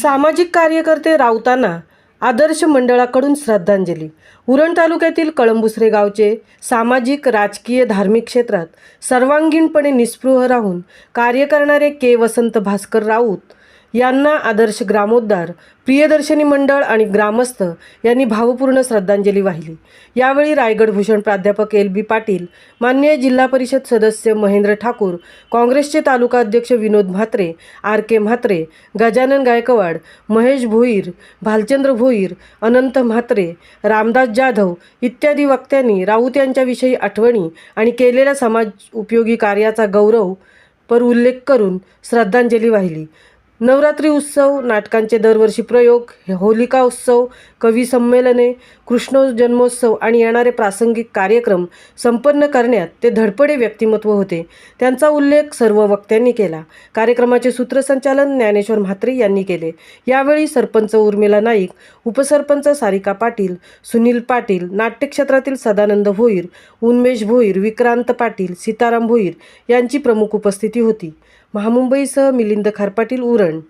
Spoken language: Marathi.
सामाजिक कार्यकर्ते राऊतांना आदर्श मंडळाकडून श्रद्धांजली। उरण तालुक्यातील कळंबुसरे गावचे सामाजिक, राजकीय, धार्मिक क्षेत्रात सर्वांगीणपणे निस्पृह राहून कार्य करणारे के. वसंत भास्कर राऊत यांना आदर्श ग्रामोद्धार, प्रियदर्शनी मंडळ आणि ग्रामस्थ यांनी भावपूर्ण श्रद्धांजली वाहिली। यावेळी रायगड भूषण प्राध्यापक एल. बी. पाटील, माननीय जिल्हा परिषद सदस्य महेंद्र ठाकूर, काँग्रेसचे तालुका अध्यक्ष विनोद म्हात्रे, आर. के. म्हात्रे, गजानन गायकवाड, महेश भोईर, भालचंद्र भोईर, अनंत म्हात्रे, रामदास जाधव इत्यादी वक्त्यांनी राऊत यांच्याविषयी आठवणी आणि केलेल्या समाज उपयोगी कार्याचा गौरवपर उल्लेख करून श्रद्धांजली वाहिली। नवरात्री उत्सव, नाटकांचे दरवर्षी प्रयोग, होलिका उत्सव, कवी संमेलने, कृष्ण जन्मोत्सव आणि येणारे प्रासंगिक कार्यक्रम संपन्न करण्यात ते धडपडे व्यक्तिमत्व होते, त्यांचा उल्लेख सर्व वक्त्यांनी केला। कार्यक्रमाचे सूत्रसंचालन ज्ञानेश्वर म्हात्रे यांनी केले। यावेळी सरपंच उर्मिला नाईक, उपसरपंच सारिका पाटील, सुनील पाटील, नाट्यक्षेत्रातील सदानंद भोईर, उन्मेष भोईर, विक्रांत पाटील, सीताराम भोईर यांची प्रमुख उपस्थिती होती। महामुंबईसह मिलिंद खारपाटील, उरण।